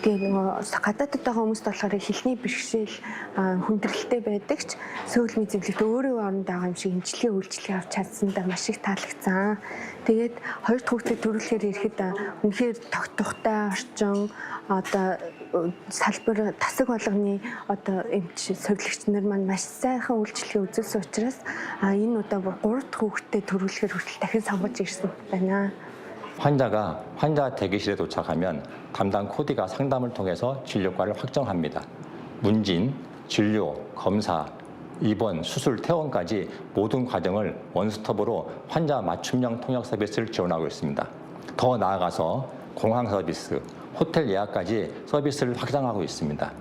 Тэгээд гадаадд байгаа хүмүүст болохоор хэлний бэрхшээл хүндрэлтэй байдаг ч сөүл мэдрэлт өөрөө оронд байгаа юм шиг эмчилгээ үйлчлэгээ авч чадсандаа маш их таалагдсан. Тэгээд хоёр дахь хүүхдэд төрүүлэхээр ирэхэд үнэхээр тогтвортой орчин салбар тасаг болгоны эмч совилогч нар маань маш сайхан үйлчлэгээ үзүүлсэн учраас энэ удаа 3 дахь хүүхдэд төрүүлэхээр хүртэл дахин сонгож ирсэн байна. 환자가 환자 대기실에 도착하면 담당 코디가 상담을 통해서 진료과를 확정합니다. 문진, 진료, 검사, 입원, 수술, 퇴원까지 모든 과정을 원스톱으로 환자 맞춤형 통역 서비스를 지원하고 있습니다. 더 나아가서 공항 서비스, 호텔 예약까지 서비스를 확장하고 있습니다.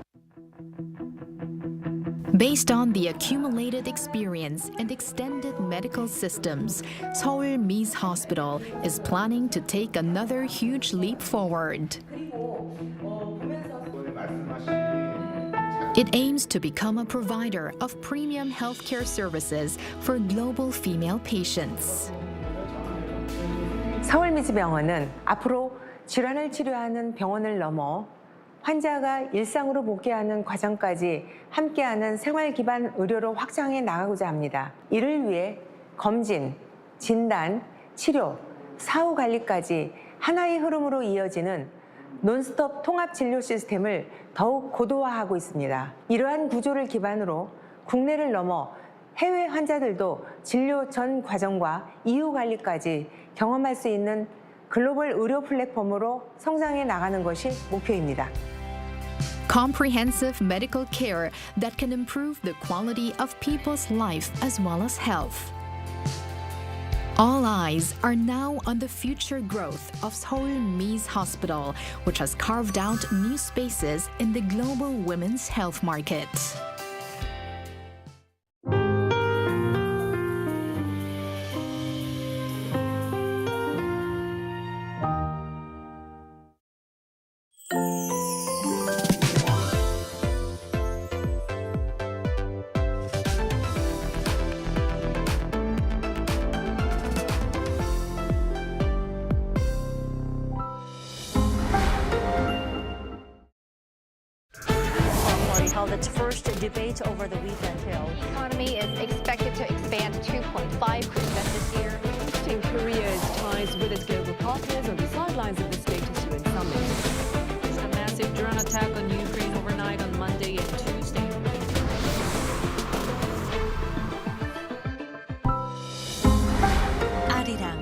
Based on the accumulated experience and extended medical systems, Seoul Mies Hospital is planning to take another huge leap forward. It aims to become a provider of premium healthcare services for global female patients. 서울미즈병원은 앞으로 질환을 치료하는 병원을 넘어 환자가 일상으로 복귀하는 과정까지 함께하는 생활 기반 의료로 확장해 나가고자 합니다. 이를 위해 검진, 진단, 치료, 사후 관리까지 하나의 흐름으로 이어지는 논스톱 통합 진료 시스템을 더욱 고도화하고 있습니다. 이러한 구조를 기반으로 국내를 넘어 해외 환자들도 진료 전 과정과 이후 관리까지 경험할 수 있는 글로벌 의료 플랫폼으로 성장해 나가는 것이 목표입니다. Comprehensive medical care that can improve the quality of people's life as well as health. All eyes are now on the future growth of Seoul Mies Hospital, which has carved out new spaces in the global women's health market. Held its first debate over the weekend. The economy is expected to expand 2.5% this year. Korea's ties with its global partners on the sidelines of the status UN summit. A massive drone attack on Ukraine overnight on Monday and Tuesday. Arirang.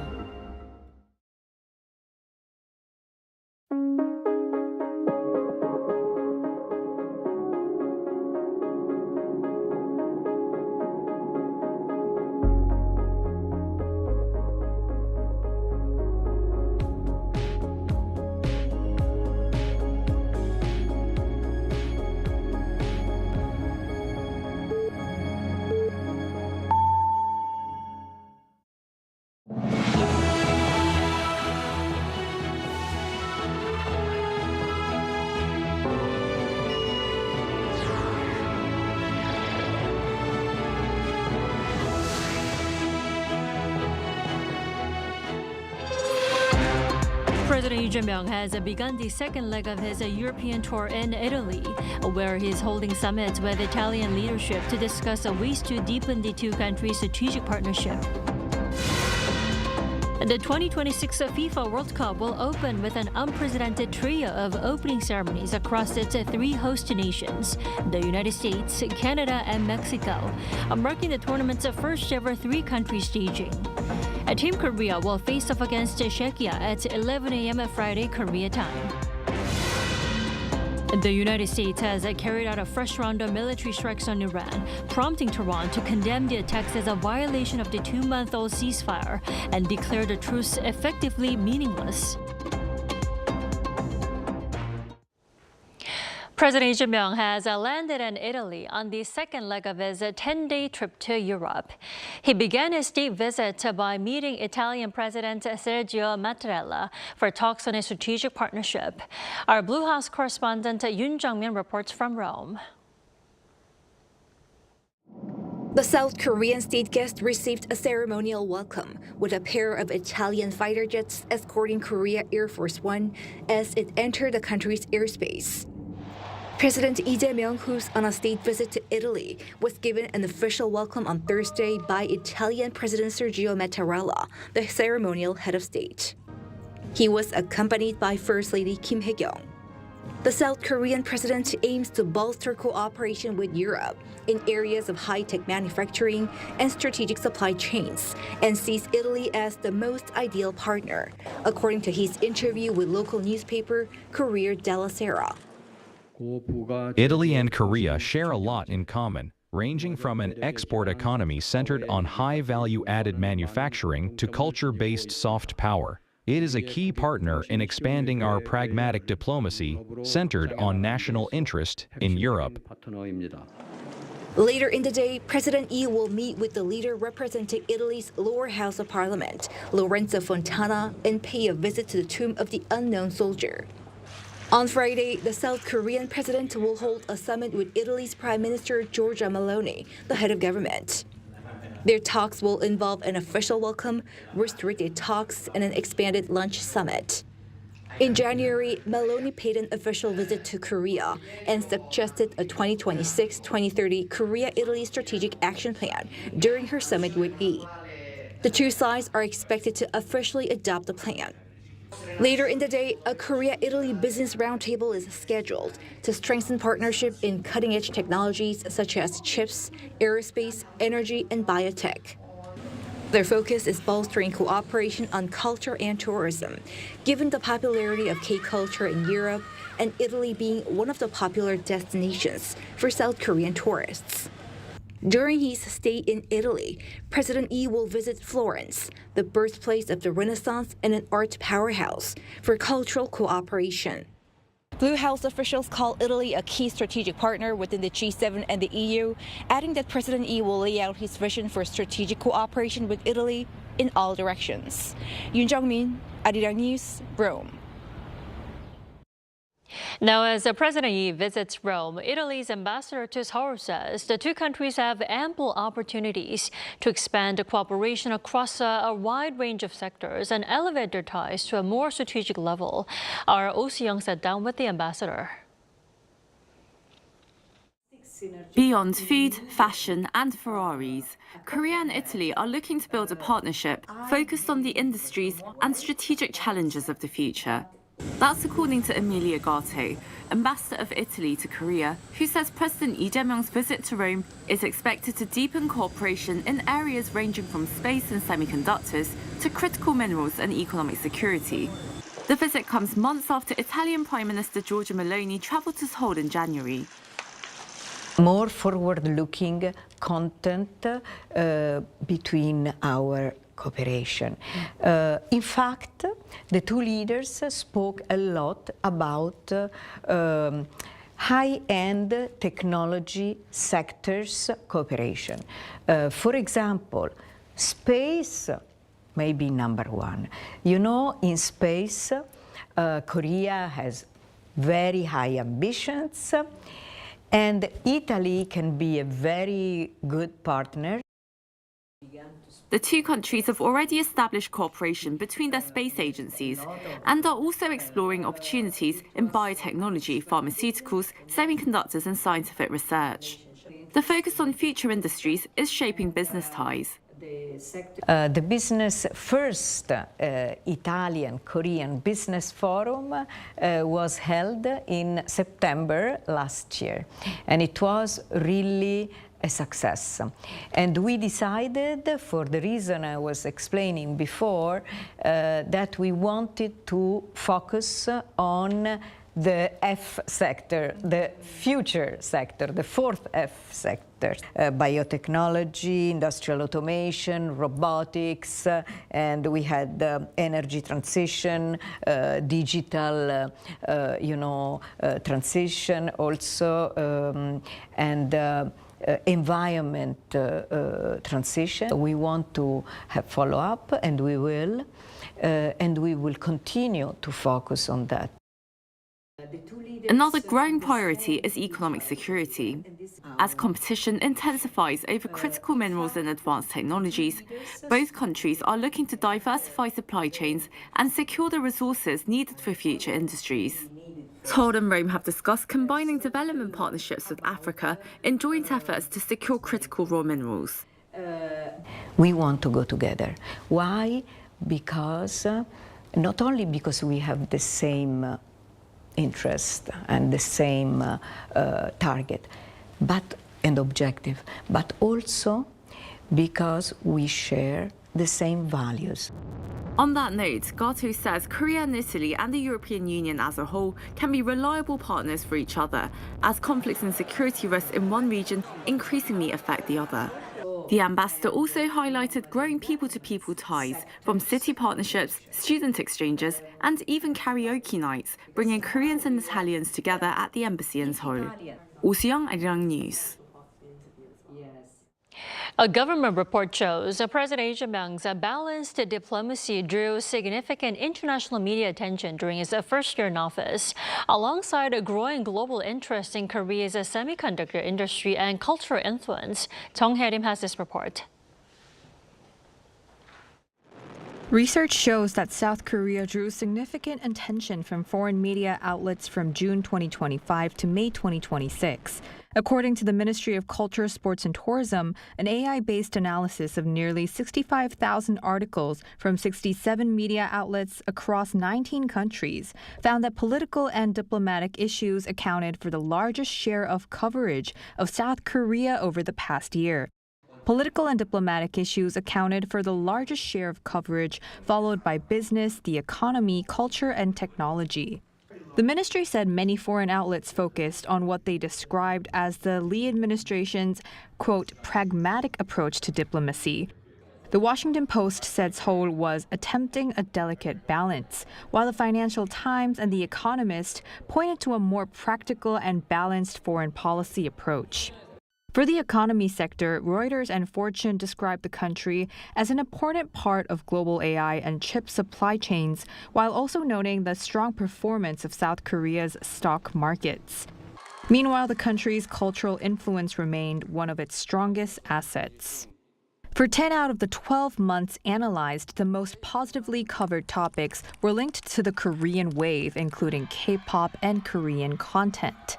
President Lee Jae-myung has begun the second leg of his European tour in Italy, where he is holding summits with Italian leadership to discuss ways to deepen the two countries' strategic partnership. The 2026 FIFA World Cup will open with an unprecedented trio of opening ceremonies across its three host nations, the United States, Canada, and Mexico, marking the tournament's first ever three-country staging. Team Korea will face off against Czechia at 11 a.m. Friday, Korea time. The United States has carried out a fresh round of military strikes on Iran, prompting Tehran to condemn the attacks as a violation of the 2-month-old ceasefire and declare the truce effectively meaningless. President Lee Jae-myung has landed in Italy on the second leg of his 10-day trip to Europe. He began his state visit by meeting Italian President Mattarella for talks on a strategic partnership. Our Blue House correspondent Yoon Jung-min reports from Rome. The South Korean state guest received a ceremonial welcome with a pair of Italian fighter jets escorting Korea Air Force One as it entered the country's airspace. President Lee Jae-myung, who's on a state visit to Italy, was given an official welcome on Thursday by Italian President Mattarella, the ceremonial head of state. He was accompanied by First Lady Kim Hae-kyung. The South Korean president aims to bolster cooperation with Europe in areas of high-tech manufacturing and strategic supply chains, and sees Italy as the most ideal partner, according to his interview with local newspaper Corriere della Sera. Italy and Korea share a lot in common, ranging from an export economy centered on high-value-added manufacturing to culture-based soft power. It is a key partner in expanding our pragmatic diplomacy centered on national interest in Europe. Later in the day, President Lee will meet with the leader representing Italy's lower house of parliament, Lorenzo Fontana, and pay a visit to the tomb of the unknown soldier. On Friday, the South Korean president will hold a summit with Italy's Prime Minister Giorgia Meloni, the head of government. Their talks will involve an official welcome, restricted talks, and an expanded lunch summit. In January, Meloni paid an official visit to Korea and suggested a 2026-2030 Korea-Italy Strategic Action Plan during her summit with Lee. The two sides are expected to officially adopt the plan. Later in the day, a Korea-Italy business roundtable is scheduled to strengthen partnership in cutting-edge technologies such as chips, aerospace, energy, and biotech. Their focus is bolstering cooperation on culture and tourism, given the popularity of K-culture in Europe and Italy being one of the popular destinations for South Korean tourists. During his stay in Italy, President Lee will visit Florence, the birthplace of the Renaissance and an art powerhouse, for cultural cooperation. Blue House officials call Italy a key strategic partner within the G7 and the EU, adding that President Lee will lay out his vision for strategic cooperation with Italy in all directions. Yoon Jung-min, Arirang News, Rome. Now, as President Lee visits Rome, Italy's ambassador to Seoul says the two countries have ample opportunities to expand cooperation across a wide range of sectors and elevate their ties to a more strategic level. Our Oh Si-young sat down with the ambassador. Beyond food, fashion and Ferraris, Korea and Italy are looking to build a partnership focused on the industries and strategic challenges of the future. That's according to Emilia Gato, ambassador of Italy to Korea, who says President Lee Jae-myung's visit to Rome is expected to deepen cooperation in areas ranging from space and semiconductors to critical minerals and economic security. The visit comes months after Italian Prime Minister Giorgia Meloni travelled to Seoul in January. More forward-looking content between our cooperation. In fact, the two leaders spoke a lot about high-end technology sectors cooperation. For example, space may be number one. You know, in space, Korea has very high ambitions, and Italy can be a very good partner. The two countries have already established cooperation between their space agencies and are also exploring opportunities in biotechnology, pharmaceuticals, semiconductors and scientific research. The focus on future industries is shaping business ties. The business first Italian-Korean Business Forum was held in September last year, and it was really a success. And we decided, for the reason I was explaining before, that we wanted to focus on the F sector, the future sector, the fourth F sector, biotechnology, industrial automation, robotics, and we had energy transition, digital, transition also, and environment transition. We want to have follow-up, and we will continue to focus on that. Another growing priority is economic security. As competition intensifies over critical minerals and advanced technologies, both countries are looking to diversify supply chains and secure the resources needed for future industries. Seoul and Rome have discussed combining development partnerships with Africa in joint efforts to secure critical raw minerals. We want to go together. Why? Because not only because we have the same interest and the same target and objective, but also because we share the same values. On that note, gov't says Korea and Italy and the European Union as a whole can be reliable partners for each other, as conflicts and security risks in one region increasingly affect the other. The ambassador also highlighted growing people-to-people ties, from city partnerships, student exchanges, and even karaoke nights, bringing Koreans and Italians together at the embassy in Seoul. Young, Arirang News. A government report shows President Lee balanced diplomacy drew significant international media attention during his first year in office, alongside a growing global interest in Korea's semiconductor industry and cultural influence. Jung Hae-rim has this report. Research shows that South Korea drew significant attention from foreign media outlets from June 2025 to May 2026. According to the Ministry of Culture, Sports and Tourism, an AI-based analysis of nearly 65,000 articles from 67 media outlets across 19 countries found that political and diplomatic issues accounted for the largest share of coverage of South Korea over the past year. Political and diplomatic issues accounted for the largest share of coverage, followed by business, the economy, culture, and technology. The ministry said many foreign outlets focused on what they described as the Lee administration's, quote, pragmatic approach to diplomacy. The Washington Post said Seoul was attempting a delicate balance, while the Financial Times and The Economist pointed to a more practical and balanced foreign policy approach. For the economy sector, Reuters and Fortune described the country as an important part of global AI and chip supply chains, while also noting the strong performance of South Korea's stock markets. Meanwhile, the country's cultural influence remained one of its strongest assets. For 10 out of the 12 months analyzed, the most positively covered topics were linked to the Korean wave, including K-pop and Korean content.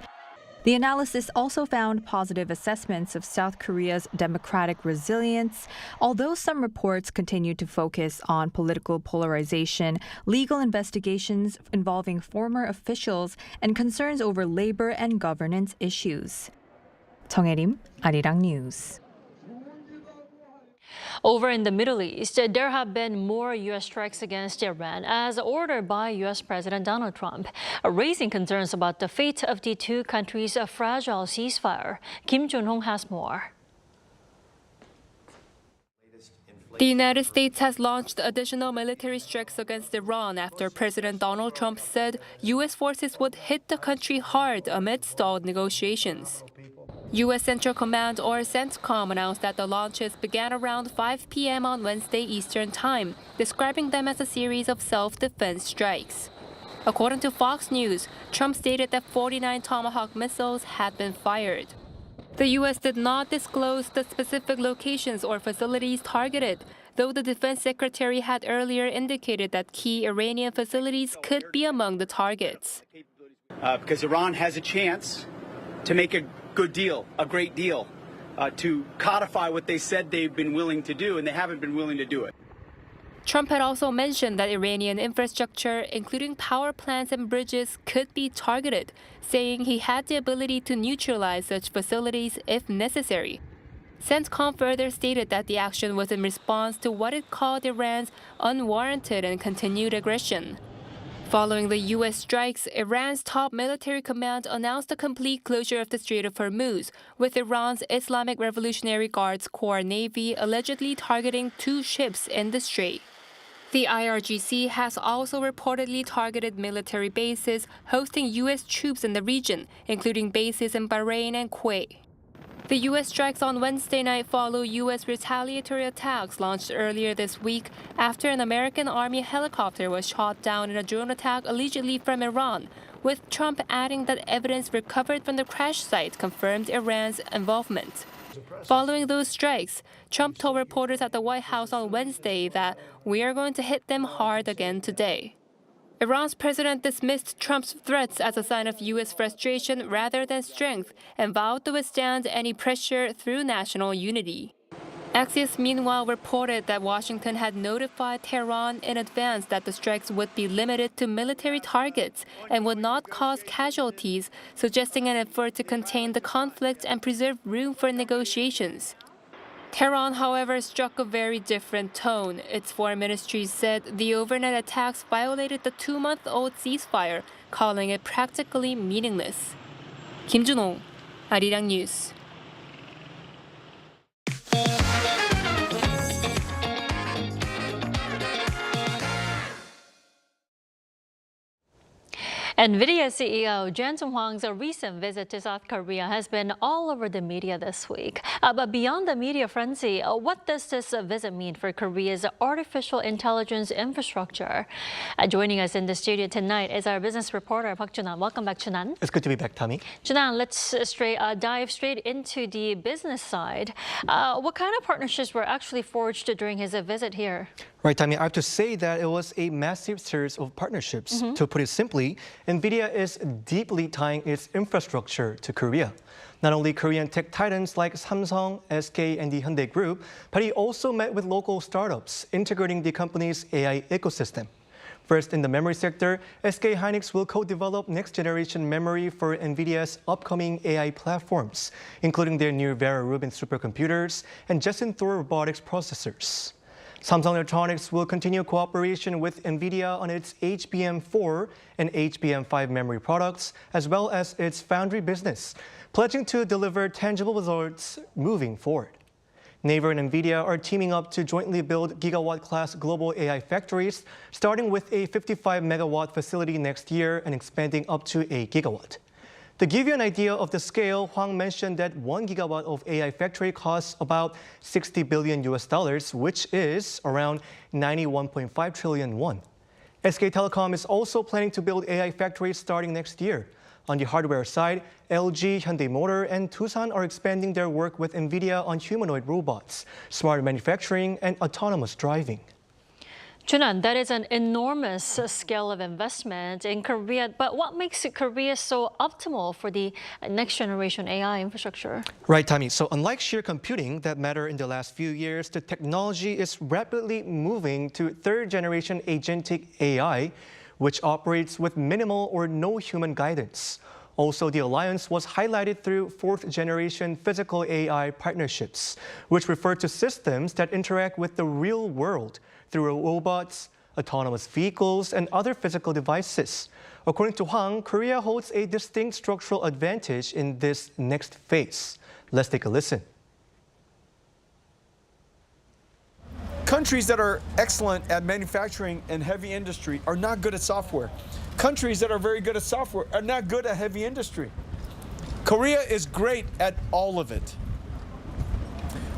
The analysis also found positive assessments of South Korea's democratic resilience, although some reports continued to focus on political polarization, legal investigations involving former officials, and concerns over labor and governance issues. Jung Hae-rim, Arirang News. Over in the Middle East, there have been more U.S. strikes against Iran as ordered by U.S. President Donald Trump, raising concerns about the fate of the two countries' fragile ceasefire. Kim Jun-hong has more. The United States has launched additional military strikes against Iran after President Donald Trump said U.S. forces would hit the country hard amid stalled negotiations. U.S. Central Command, or CENTCOM, announced that the launches began around 5 p.m. on Wednesday Eastern Time, describing them as a series of self-defense strikes. According to Fox News, Trump stated that 49 Tomahawk missiles had been fired. The U.S. did not disclose the specific locations or facilities targeted, though the Defense Secretary had earlier indicated that key Iranian facilities could be among the targets. Because Iran has a chance to make a good deal, a great deal, to codify what they said they've been willing to do, and they haven't been willing to do it. Trump had also mentioned that Iranian infrastructure, including power plants and bridges, could be targeted, saying he had the ability to neutralize such facilities if necessary. CENTCOM further stated that the action was in response to what it called Iran's unwarranted and continued aggression. Following the U.S. strikes, Iran's top military command announced a complete closure of the Strait of Hormuz, with Iran's Islamic Revolutionary Guards Corps Navy allegedly targeting 2 ships in the strait. The IRGC has also reportedly targeted military bases hosting U.S. troops in the region, including bases in Bahrain and Kuwait. The U.S. strikes on Wednesday night follow U.S. retaliatory attacks launched earlier this week after an American Army helicopter was shot down in a drone attack allegedly from Iran, with Trump adding that evidence recovered from the crash site confirmed Iran's involvement. Following those strikes, Trump told reporters at the White House on Wednesday that we are going to hit them hard again today. Iran's president dismissed Trump's threats as a sign of U.S. frustration rather than strength and vowed to withstand any pressure through national unity. Axios meanwhile reported that Washington had notified Tehran in advance that the strikes would be limited to military targets and would not cause casualties, suggesting an effort to contain the conflict and preserve room for negotiations. Tehran, however, struck a very different tone. Its foreign ministry said the overnight attacks violated the 2-month-old ceasefire, calling it practically meaningless. Kim Jun-ho, Arirang News. NVIDIA CEO Jensen Huang's recent visit to South Korea has been all over the media this week. But beyond the media frenzy, what does this visit mean for Korea's artificial intelligence infrastructure? Joining us in the studio tonight is our business reporter, Park Junan. Welcome back, Junan. It's good to be back, Tommy. Junan, let's dive straight into the business side. What kind of partnerships were actually forged during his visit here? Right, Tommy, I have to say that it was a massive series of partnerships. To put it simply, NVIDIA is deeply tying its infrastructure to Korea. Not only Korean tech titans like Samsung, SK, and the Hyundai Group, but he also met with local startups, integrating the company's AI ecosystem. First, in the memory sector, SK Hynix will co-develop next-generation memory for NVIDIA's upcoming AI platforms, including their new Vera Rubin supercomputers and Jensen robotics processors. Samsung Electronics will continue cooperation with NVIDIA on its HBM4 and HBM5 memory products, as well as its foundry business, pledging to deliver tangible results moving forward. Naver and NVIDIA are teaming up to jointly build gigawatt-class global AI factories, starting with a 55-megawatt facility next year and expanding up to 1 gigawatt. To give you an idea of the scale, Huang mentioned that 1 gigawatt of AI factory costs about $60 billion, which is around 91.5 trillion won. SK Telecom is also planning to build AI factories starting next year. On the hardware side, LG, Hyundai Motor, and Tucson are expanding their work with NVIDIA on humanoid robots, smart manufacturing, and autonomous driving. Junan, that is an enormous scale of investment in Korea, but what makes Korea so optimal for the next generation AI infrastructure? Right, Tommy. So unlike sheer computing that mattered in the last few years, the technology is rapidly moving to third-generation agentic AI, which operates with minimal or no human guidance. Also, the alliance was highlighted through fourth-generation physical AI partnerships, which refer to systems that interact with the real world through robots, autonomous vehicles, and other physical devices. According to Huang, Korea holds a distinct structural advantage in this next phase. Let's take a listen. Countries that are excellent at manufacturing and heavy industry are not good at software. Countries that are very good at software are not good at heavy industry. Korea is great at all of it.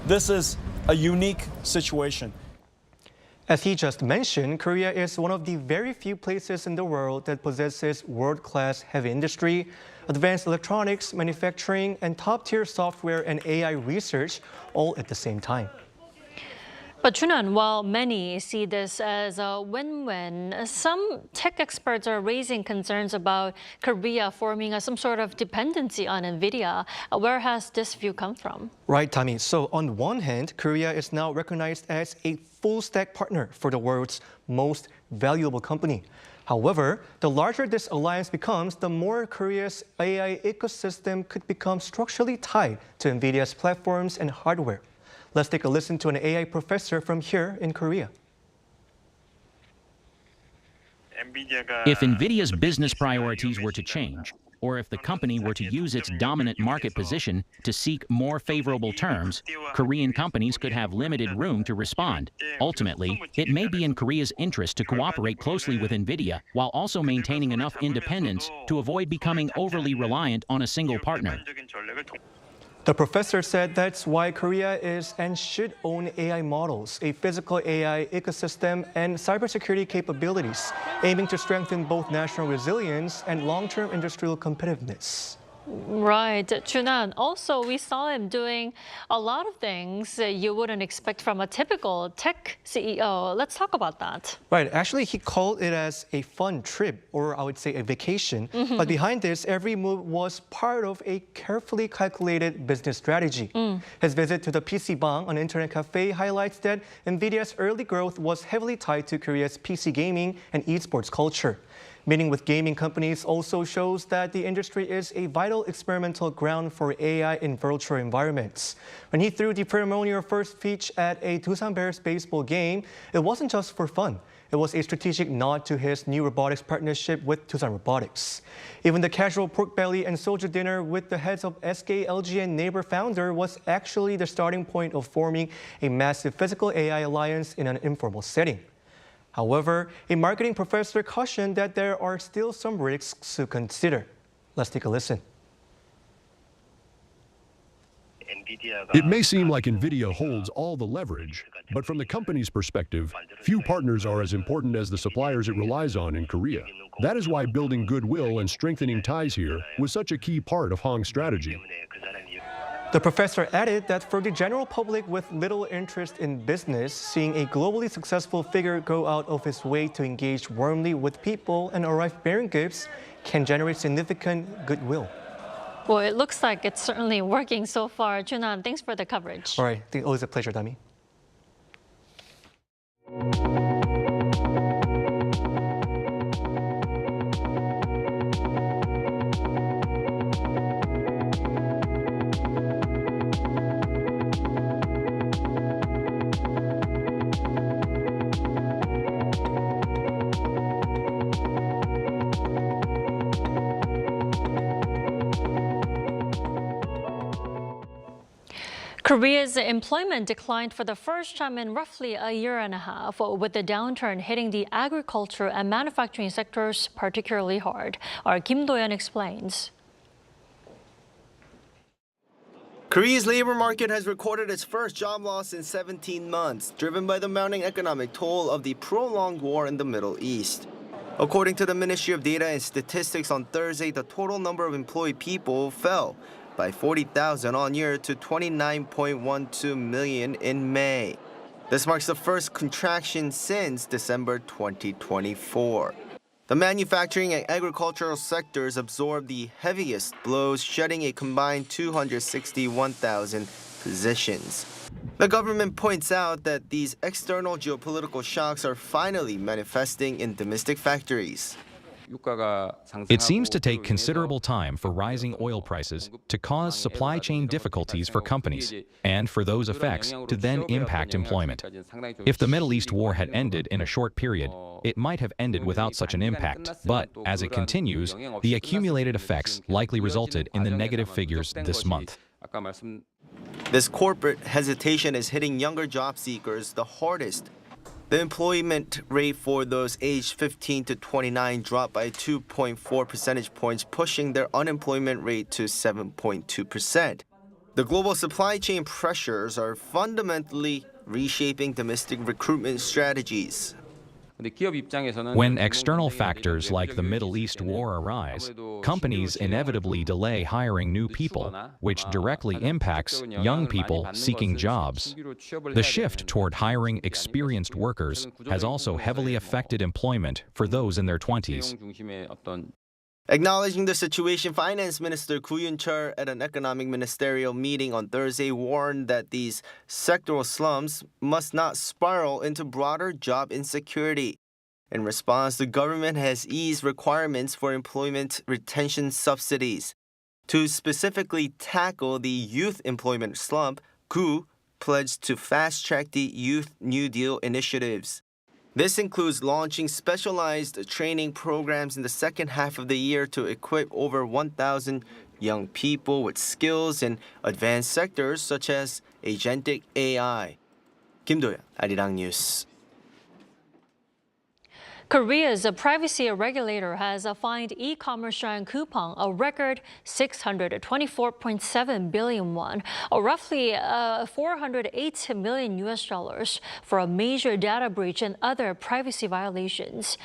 This is a unique situation. As he just mentioned, Korea is one of the very few places in the world that possesses world-class heavy industry, advanced electronics, manufacturing, and top-tier software and AI research all at the same time. But Junan, while many see this as a win-win, some tech experts are raising concerns about Korea forming some sort of dependency on NVIDIA. Where has this view come from? Right, Tommy. So on one hand, Korea is now recognized as a full-stack partner for the world's most valuable company. However, the larger this alliance becomes, the more Korea's AI ecosystem could become structurally tied to NVIDIA's platforms and hardware. Let's take a listen to an AI professor from here in Korea. If NVIDIA's business priorities were to change, or if the company were to use its dominant market position to seek more favorable terms, Korean companies could have limited room to respond. Ultimately, it may be in Korea's interest to cooperate closely with NVIDIA while also maintaining enough independence to avoid becoming overly reliant on a single partner. The professor said that's why Korea is and should own AI models, a physical AI ecosystem, and cybersecurity capabilities, aiming to strengthen both national resilience and long-term industrial competitiveness. Right, Junan. Also, we saw him doing a lot of things you wouldn't expect from a typical tech CEO. Let's talk about that. Right. Actually, he called it as a fun trip, or I would say a vacation. But behind this, every move was part of a carefully calculated business strategy. His visit to the PC Bang, an internet cafe, highlights that NVIDIA's early growth was heavily tied to Korea's PC gaming and esports culture. Meeting with gaming companies also shows that the industry is a vital experimental ground for AI in virtual environments. When he threw the ceremonial first pitch at a Doosan Bears baseball game, it wasn't just for fun. It was a strategic nod to his new robotics partnership with Doosan Robotics. Even the casual pork belly and soju dinner with the heads of SK, LG, and Naver founder was actually the starting point of forming a massive physical AI alliance in an informal setting. However, a marketing professor cautioned that there are still some risks to consider. Let's take a listen. It may seem like NVIDIA holds all the leverage, but from the company's perspective, few partners are as important as the suppliers it relies on in Korea. That is why building goodwill and strengthening ties here was such a key part of Huang's strategy. The professor added that for the general public with little interest in business, seeing a globally successful figure go out of his way to engage warmly with people and arrive bearing gifts can generate significant goodwill. Well, it looks like it's certainly working so far. Junan, thanks for the coverage. All right, always a pleasure, Dami. Korea's employment declined for the first time in roughly a year and a half, with the downturn hitting the agriculture and manufacturing sectors particularly hard. Our Kim Do-yeon explains. Korea's labor market has recorded its first job loss in 17 months, driven by the mounting economic toll of the prolonged war in the Middle East. According to the Ministry of Data and Statistics on Thursday, the total number of employed people fell by 40,000 on year to 29.12 million in May. This marks the first contraction since December 2024. The manufacturing and agricultural sectors absorbed the heaviest blows, shedding a combined 261,000 positions. The government points out that these external geopolitical shocks are finally manifesting in domestic factories. It seems to take considerable time for rising oil prices to cause supply chain difficulties for companies, and for those effects to then impact employment. If the Middle East war had ended in a short period, it might have ended without such an impact, but as it continues, the accumulated effects likely resulted in the negative figures this month. This corporate hesitation is hitting younger job seekers the hardest. The employment rate for those aged 15 to 29 dropped by 2.4 percentage points, pushing their unemployment rate to 7.2%. The global supply chain pressures are fundamentally reshaping domestic recruitment strategies. When external factors like the Middle East war arise, companies inevitably delay hiring new people, which directly impacts young people seeking jobs. The shift toward hiring experienced workers has also heavily affected employment for those in their 20s. Acknowledging the situation, Finance Minister Koo Yoon-chul at an economic ministerial meeting on Thursday warned that these sectoral slumps must not spiral into broader job insecurity. In response, the government has eased requirements for employment retention subsidies. To specifically tackle the youth employment slump, Koo pledged to fast-track the Youth New Deal initiatives. This includes launching specialized training programs in the second half of the year to equip over 1,000 young people with skills in advanced sectors such as agentic AI. Kim Do-yeon, Arirang News. Korea's privacy regulator has fined e-commerce giant Coupang a record 624.7 billion won, or roughly $408 million for a major data breach and other privacy violations.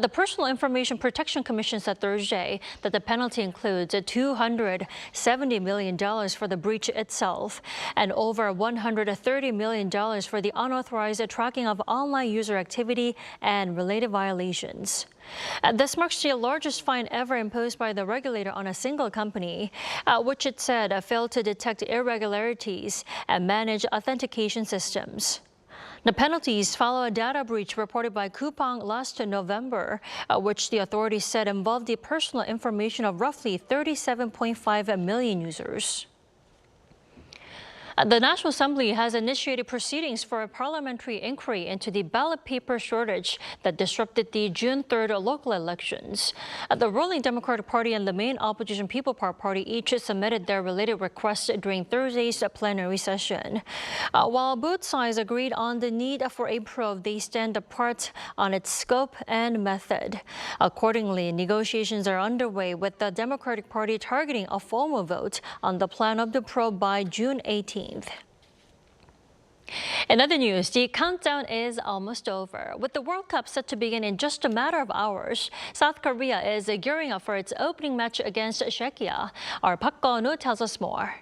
The Personal Information Protection Commission said Thursday that the penalty includes $270 million for the breach itself and over $130 million for the unauthorized tracking of online user activity and related violations. This marks the largest fine ever imposed by the regulator on a single company, which it said failed to detect irregularities and manage authentication systems. The penalties follow a data breach reported by Coupang last November, which the authorities said involved the personal information of roughly 37.5 million users. The National Assembly has initiated proceedings for a parliamentary inquiry into the ballot paper shortage that disrupted the June 3rd local elections. The ruling Democratic Party and the main opposition People Power Party each submitted their related requests during Thursday's plenary session. While both sides agreed on the need for a probe, they stand apart on its scope and method. Accordingly, negotiations are underway with the Democratic Party targeting a formal vote on the plan of the probe by June 18th. In other news, the countdown is almost over. With the World Cup set to begin in just a matter of hours, South Korea is gearing up for its opening match against Czechia. Our Park Go-nu tells us more.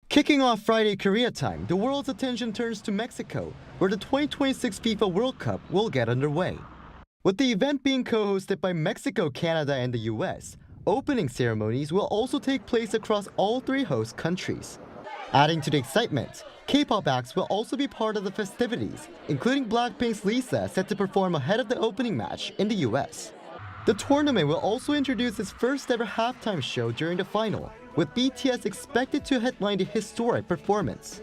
Kicking off Friday Korea time, the world's attention turns to Mexico, where the 2026 FIFA World Cup will get underway. With the event being co-hosted by Mexico, Canada, and the US, opening ceremonies will also take place across all three host countries. Adding to the excitement, K-pop acts will also be part of the festivities, including Blackpink's Lisa set to perform ahead of the opening match in the US. The tournament will also introduce its first ever halftime show during the final, with BTS expected to headline the historic performance.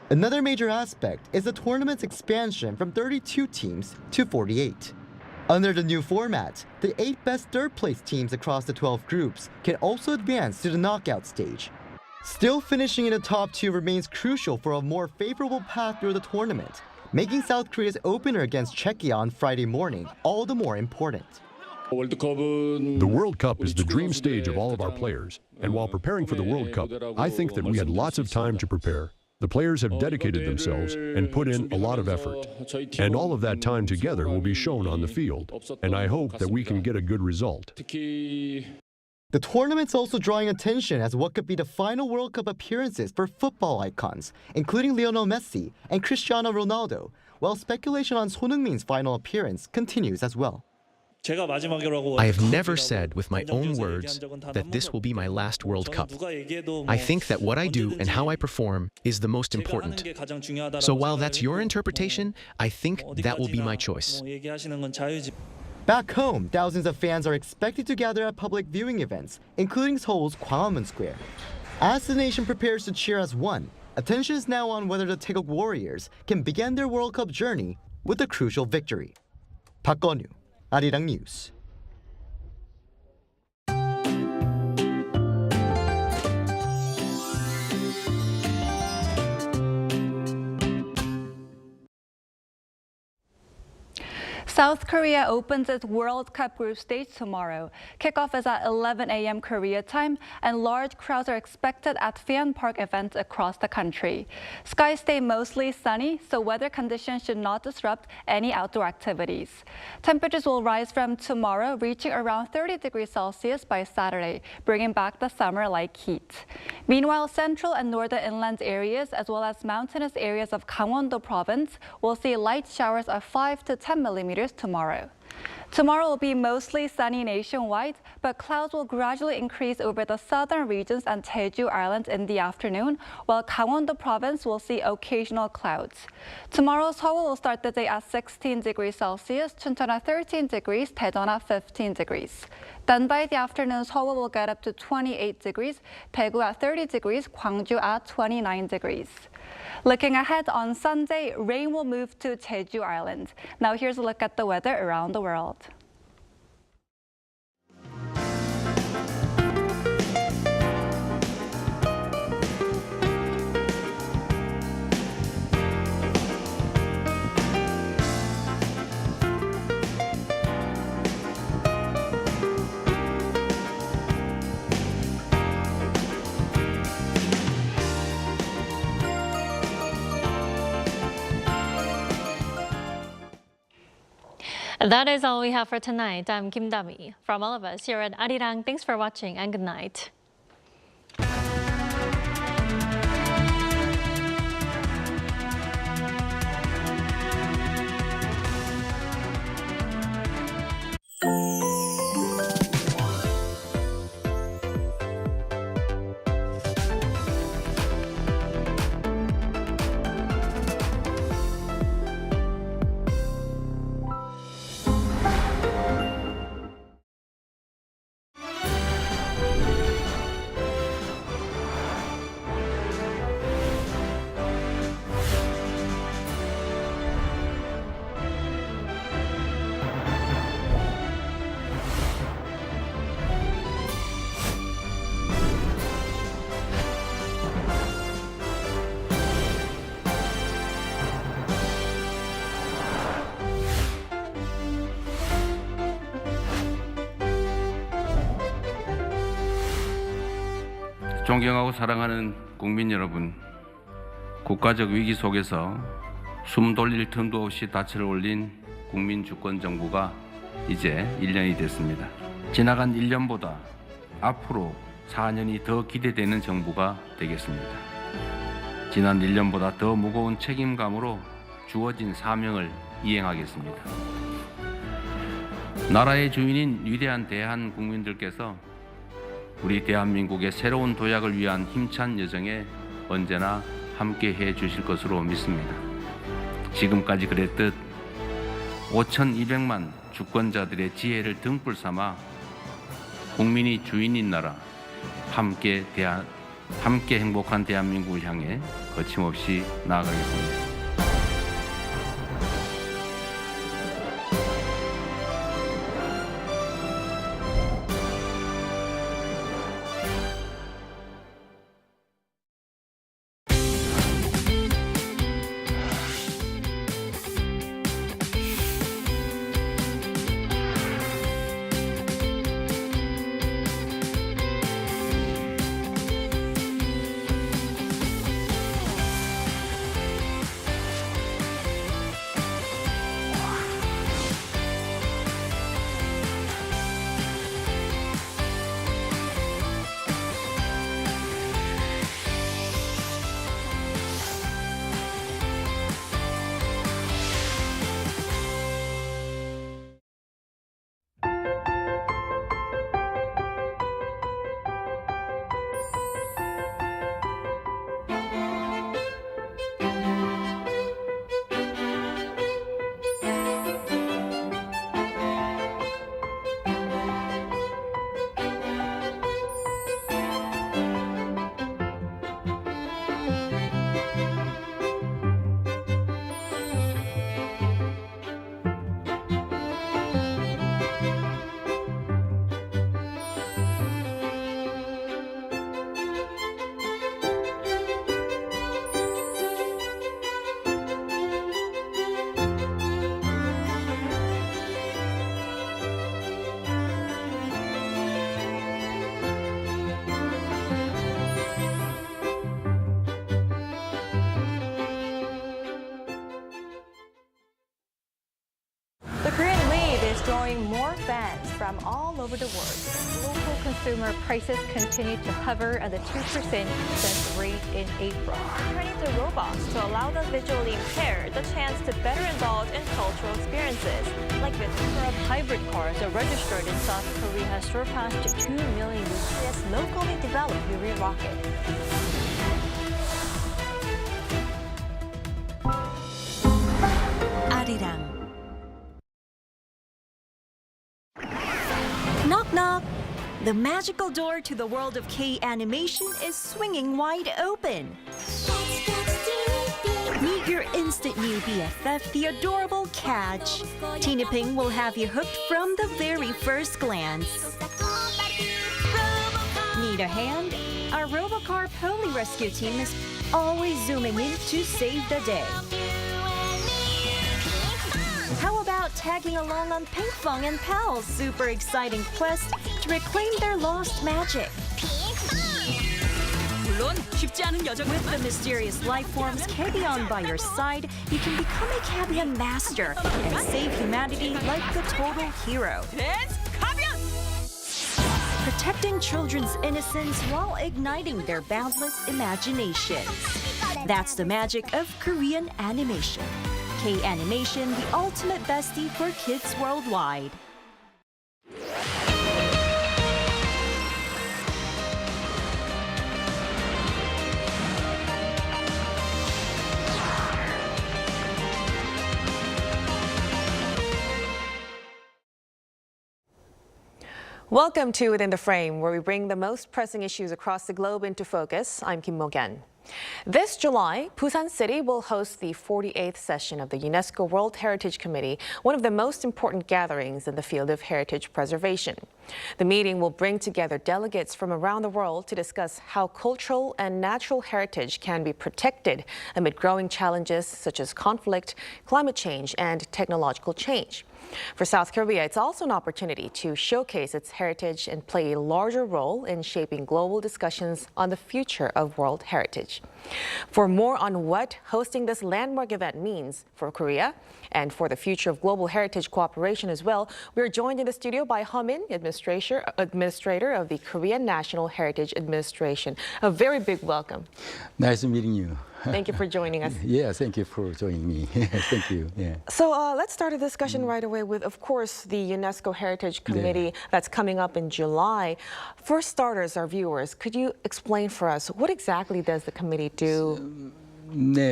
Another major aspect is the tournament's expansion from 32 teams to 48. Under the new format, the 8 best third-place teams across the 12 groups can also advance to the knockout stage. Still finishing in the top 2 remains crucial for a more favorable path through the tournament, making South Korea's opener against Czechia on Friday morning all the more important. The World Cup is the dream stage of all of our players, and while preparing for the World Cup, I think that we had lots of time to prepare. The players have dedicated themselves and put in a lot of effort. And all of that time together will be shown on the field, and I hope that we can get a good result. The tournament's also drawing attention as what could be the final World Cup appearances for football icons, including Lionel Messi and Cristiano Ronaldo, while speculation on Son Heung-min's final appearance continues as well. I have never said with my own words that this will be my last World Cup. I think that what I do and how I perform is the most important. So while that's your interpretation, I think that will be my choice. Back home, thousands of fans are expected to gather at public viewing events, including Seoul's Gwanghwamun Square. As the nation prepares to cheer as one, attention is now on whether the Taeguk Warriors can begin their World Cup journey with a crucial victory. Park Go-nu, Arirang News. South Korea opens its World Cup group stage tomorrow. Kickoff is at 11 a.m. Korea time, and large crowds are expected at fan park events across the country. Skies stay mostly sunny, so weather conditions should not disrupt any outdoor activities. Temperatures will rise from tomorrow, reaching around 30 degrees Celsius by Saturday, bringing back the summer-like heat. Meanwhile, central and northern inland areas, as well as mountainous areas of Gangwon-do Province, will see light showers of 5 to 10 millimeters tomorrow. Tomorrow will be mostly sunny nationwide, but clouds will gradually increase over the southern regions and Jeju Island in the afternoon, while Gangwon-do Province will see occasional clouds. Tomorrow, Seoul will start the day at 16 degrees Celsius, Chuncheon at 13 degrees, Daejeon at 15 degrees. Then by the afternoon, Seoul will get up to 28 degrees, Daegu at 30 degrees, Gwangju at 29 degrees. Looking ahead, on Sunday, rain will move to Jeju Island. Now here's a look at the weather around the world. That is all we have for tonight. I'm Kim Dami. From all of us here at Arirang, thanks for watching and good night. 존경하고 사랑하는 국민 여러분, 국가적 위기 속에서 숨 돌릴 틈도 없이 닻을 올린 국민 주권 정부가 이제 1년이 됐습니다. 지나간 1년보다 앞으로 4년이 더 기대되는 정부가 되겠습니다. 지난 1년보다 더 무거운 책임감으로 주어진 사명을 이행하겠습니다. 나라의 주인인 위대한 대한 국민들께서 우리 대한민국의 새로운 도약을 위한 힘찬 여정에 언제나 함께해 주실 것으로 믿습니다. 지금까지 그랬듯 5,200만 주권자들의 지혜를 등불 삼아 국민이 주인인 나라, 함께 행복한 대한민국을 향해 거침없이 나아가겠습니다. The Korean wave is drawing more fans from all over the world. Local consumer prices continue to hover at the 2% consensus rate in April. Turning to robots to allow the visually impaired the chance to better indulge in cultural experiences. Like the number of hybrid cars are registered in South Korea has surpassed 2 million with this locally developed Yuri rocket. Arirang. Knock knock! The magical door to the world of K-animation is swinging wide open. Meet your instant new BFF, the adorable Catch. Tina Ping will have you hooked from the very first glance. Need a hand? Our Robocar Poli Rescue team is always zooming in to save the day. How about tagging along on Pinkfong and Pal's super exciting quest to reclaim their lost magic? With the mysterious life forms Cabion by your side, you can become a Cabion master and save humanity like the total hero. Protecting children's innocence while igniting their boundless imaginations. That's the magic of Korean animation. K-Animation, the ultimate bestie for kids worldwide. Welcome to Within the Frame, where we bring the most pressing issues across the globe into focus. I'm Kim Mo-gen. This July, Busan City will host the 48th session of the UNESCO World Heritage Committee, one of the most important gatherings in the field of heritage preservation. The meeting will bring together delegates from around the world to discuss how cultural and natural heritage can be protected amid growing challenges such as conflict, climate change, and technological change. For South Korea, it's also an opportunity to showcase its heritage and play a larger role in shaping global discussions on the future of world heritage. For more on what hosting this landmark event means for Korea and for the future of global heritage cooperation as well, we're joined in the studio by Min, administrator of the Korean National Heritage Administration. A very big welcome. Nice meeting you. Thank you for joining us. Yeah, thank you for joining me. Thank you. Yeah. So let's start a discussion right away with, of course, the UNESCO Heritage Committee that's coming up in July. For starters, our viewers, could you explain for us what exactly does the committee do?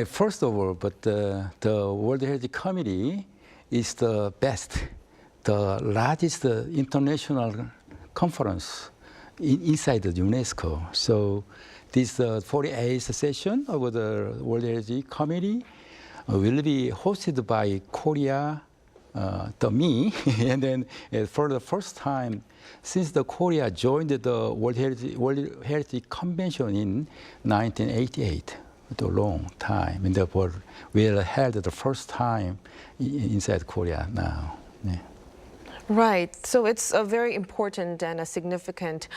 First of all, but the World Heritage Committee is the best, the largest international conference inside the UNESCO. So this 48th session of the World Heritage Committee will be hosted by Korea, me, and then for the first time since the Korea joined the World Heritage Convention in 1988, a long time, and therefore we'll held the first time inside Korea now. Yeah. Right. So it's a very important and a significant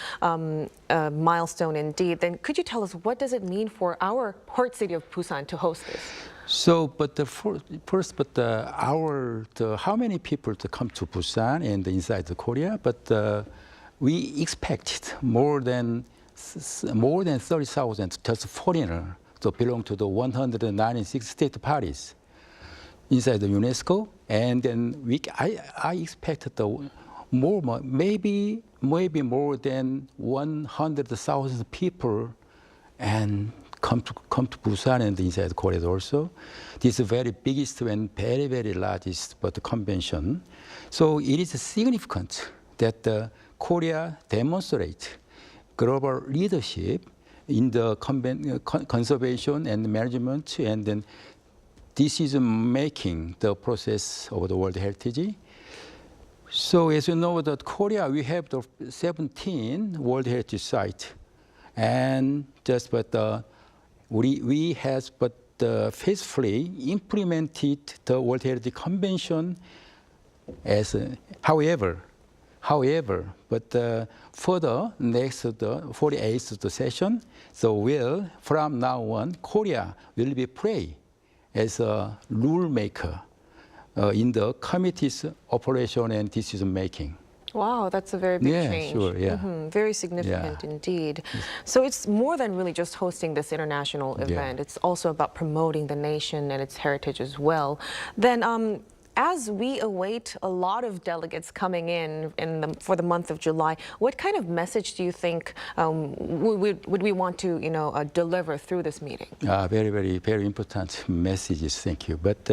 milestone indeed. Then could you tell us what does it mean for our port city of Busan to host this? So, but how many people to come to Busan and inside the Korea? But we expected more than 30,000 just foreigners to belong to the 196 state parties inside the UNESCO, and then I expected maybe more than 100,000 people and come to Busan and inside Korea also. This is the very biggest and very, very largest convention. So it is significant that Korea demonstrates global leadership in the conservation and management and then decision-making the process of the World Heritage. So as you know, that Korea, we have the 17 World Heritage sites. And we have faithfully implemented the World Heritage Convention however, for the next, the 48th session, so from now on, Korea will be play as a rule maker in the committee's operation and decision making. Wow, that's a very big change. Sure, yeah. Very significant indeed. So it's more than really just hosting this international event. It's also about promoting the nation and its heritage as well. Then as we await a lot of delegates coming in for the month of July, what kind of message do you think would we want to deliver through this meeting? Very, very, very important messages, thank you. But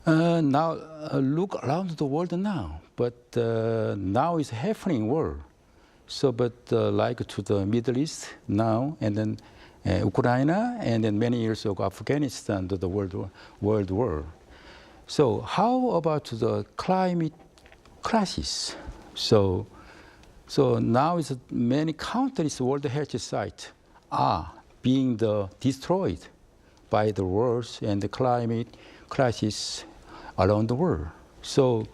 now look around the world now. But now it's happening world. So, but like to the Middle East now, and then Ukraine, and then many years ago Afghanistan, to the world war. So how about the climate crisis? So now is many countries' World Heritage sites are being destroyed by the wars and the climate crisis around the world. So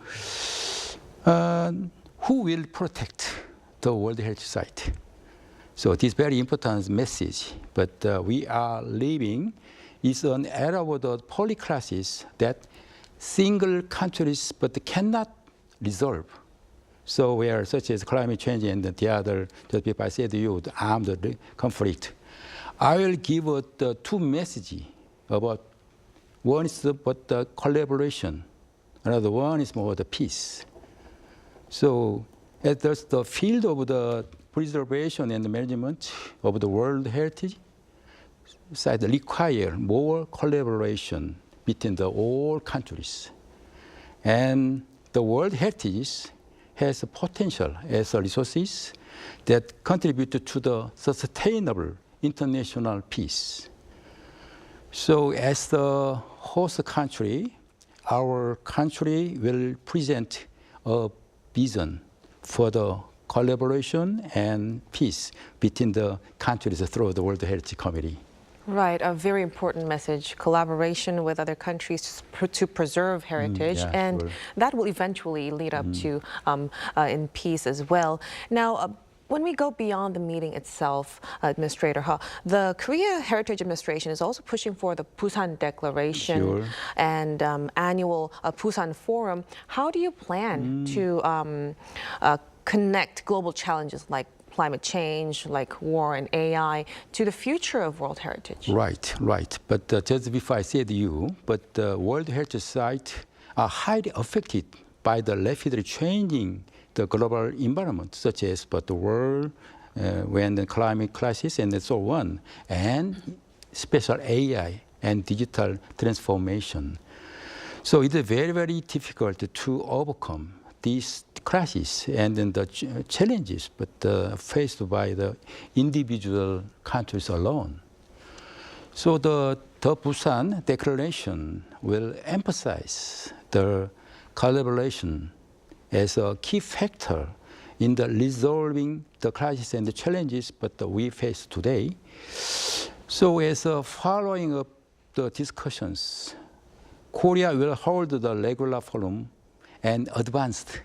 who will protect the World Heritage site? So this very important message. But we are living is an era of the polycrisis that single countries but cannot resolve. So where such as climate change and the other, just people I said to you, the armed conflict. I will give the two messages about one is about the collaboration, another one is more the peace. So at the field of the preservation and the management of the world heritage side require more collaboration between the all countries. And the world heritage has a potential as resources that contribute to the sustainable international peace. So as the host country, our country will present a vision for the collaboration and peace between the countries through the World Heritage Committee. Right, a very important message, collaboration with other countries to preserve heritage, and that will eventually lead up to in peace as well. Now, when we go beyond the meeting itself, Administrator Ha, the Korea Heritage Administration is also pushing for the Busan Declaration and annual Busan Forum. How do you plan to connect global challenges like climate change, like war and AI, to the future of World Heritage? Right. But just before I said you, but the World Heritage sites are highly affected by the rapidly changing the global environment, such as but the world, when the climate crisis and so on, and special AI and digital transformation. So it is very, very difficult to overcome these crises and then the challenges, but faced by the individual countries alone. So the Busan Declaration will emphasize the collaboration as a key factor in the resolving the crisis and the challenges but we face today. So as a following up the discussions, Korea will hold the regular forum and advanced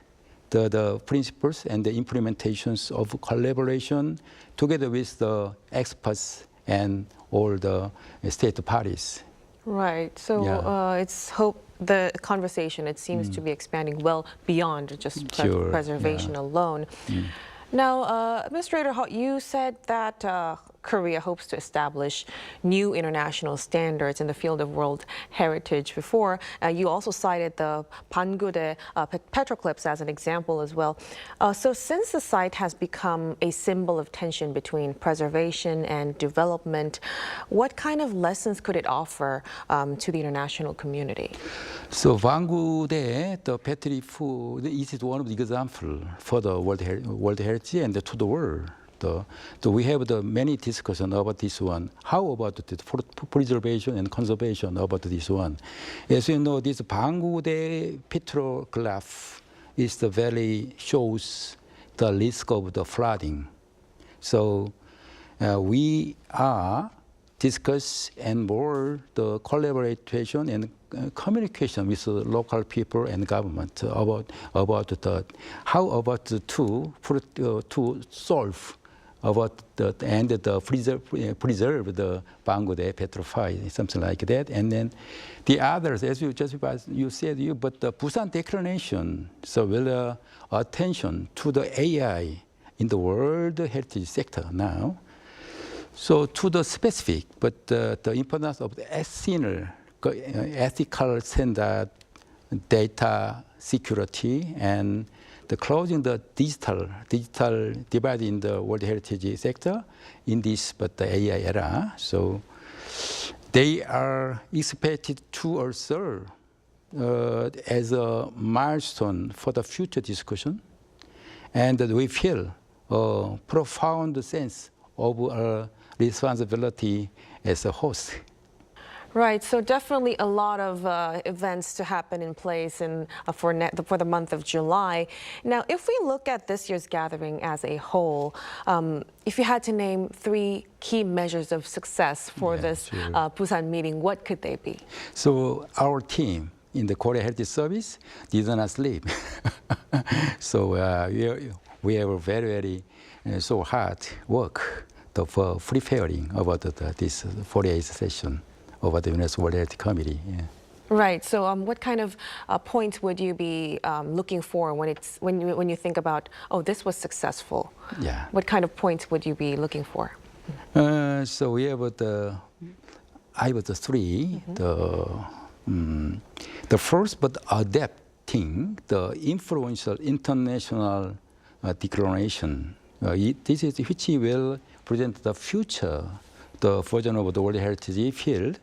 the principles and the implementations of collaboration together with the experts and all the state parties. Right. So it's hope the conversation, it seems to be expanding well beyond just preservation alone. Now, Administrator Ha, you said that Korea hopes to establish new international standards in the field of world heritage before. You also cited the Bangude petroclips as an example as well. So since the site has become a symbol of tension between preservation and development, what kind of lessons could it offer to the international community? So Bangude, the petrified, is one of the examples for the world heritage and to the world. We have the many discussion about this one. How about the preservation and conservation about this one? As you know, this Bangude petroglyph is the very shows the risk of the flooding. So we are discuss and more the collaboration and communication with the local people and government about the how about to solve about the and the preserve the Bangude petrified, something like that. And then the others, as you said, but the Busan Declaration so will attention to the AI in the world heritage sector now. So to the specific, but the importance of the ethical standard, data security, and the closing the digital divide in the world heritage sector in this but the AI era. So they are expected to also as a milestone for the future discussion, and we feel a profound sense of responsibility as a host. Right, so definitely a lot of events to happen in place for the month of July. Now, if we look at this year's gathering as a whole, if you had to name 3 key measures of success for this Busan meeting, what could they be? So our team in the Korea Heritage Service did not sleep. So we have a very, very so hard work for preparing about this 48th session of the UNESCO World Health Committee. Yeah. Right. So, what kind of points would you be looking for when you think about, oh, this was successful? Yeah. What kind of points would you be looking for? So we have I have the three. The first, but adapting the influential international declaration. This is which will present the future, the version of the World Heritage field.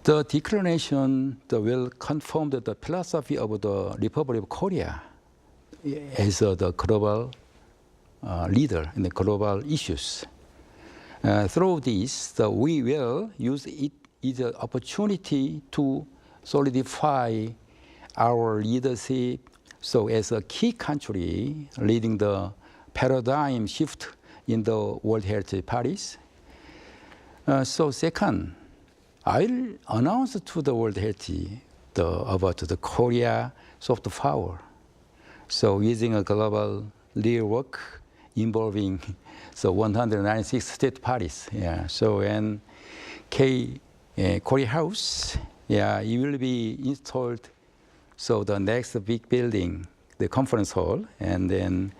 The declaration will confirm the philosophy of the Republic of Korea as the global leader in the global issues. Through this, we will use it as an opportunity to solidify our leadership. So, as a key country leading the paradigm shift in the World Heritage Paris. So, second, I'll announce to the World Heritage about the Korea soft power. So, using a global leader work involving 196 state parties. Yeah. So, and Korea House, yeah, it will be installed. So the next big building, the conference hall, and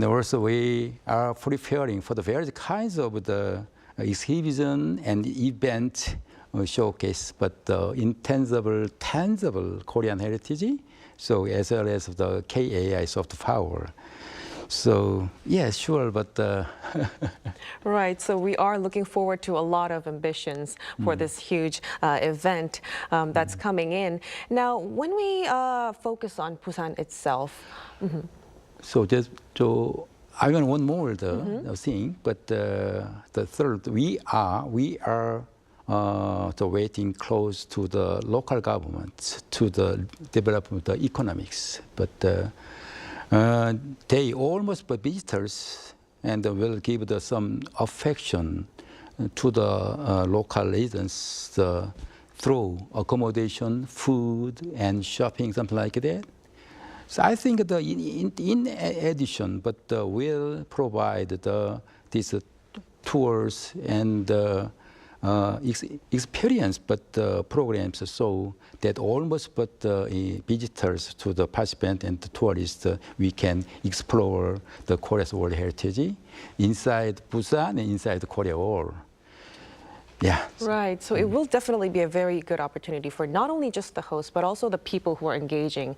also we are preparing for the various kinds of the exhibition and event showcase, but intangible, tangible Korean heritage. So as well as the KAI soft power. So, yeah, sure, but... Right, so we are looking forward to a lot of ambitions for this huge event that's coming in. Now, when we focus on Busan itself... So, just to, I want one more thing, but the third, we are waiting close to the local government, to the development of the economics, but they almost be visitors and will give some affection to the local residents through accommodation, food, and shopping, something like that. So I think in addition, but will provide these tours and experience, but programs so that almost visitors to the participants and the tourists, we can explore the Korea's World Heritage inside Busan and inside Korea all. Yeah. Right. So it will definitely be a very good opportunity for not only just the host, but also the people who are engaging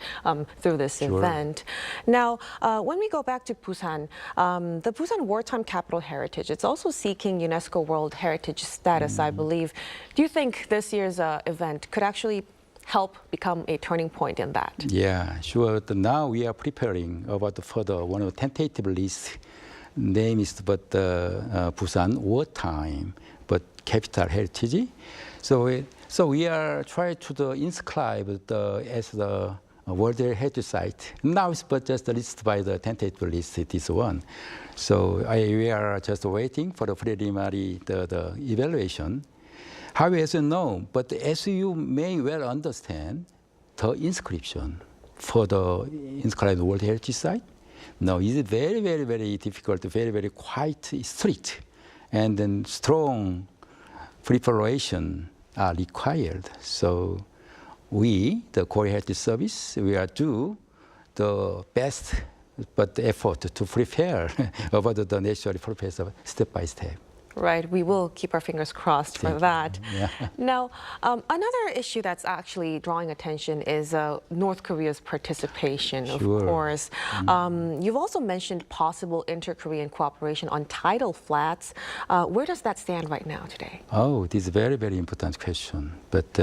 through this event. Now, when we go back to Busan, the Busan Wartime Capital Heritage, it's also seeking UNESCO World Heritage status, I believe. Do you think this year's event could actually help become a turning point in that? Yeah, sure. Now we are preparing about further one of the tentative list. Name is Busan Wartime, but capital heritage. So we are trying to inscribe as the World Heritage Site. Now it's but just listed by the tentative list, this one. So we are just waiting for the preliminary the evaluation. However, as you know, but as you may well understand, the inscription for the inscribed World Heritage Site, no, it's very, very, very difficult, very, very quite strict, and then strong preparation are required. So we, the Korea Heritage Service, we are do the best but effort to prepare about the necessary process step by step. Right, we will keep our fingers crossed for that. Yeah. Now, another issue that's actually drawing attention is North Korea's participation, of course. You've also mentioned possible inter-Korean cooperation on tidal flats. Where does that stand right now today? Oh, this is a very, very important question. But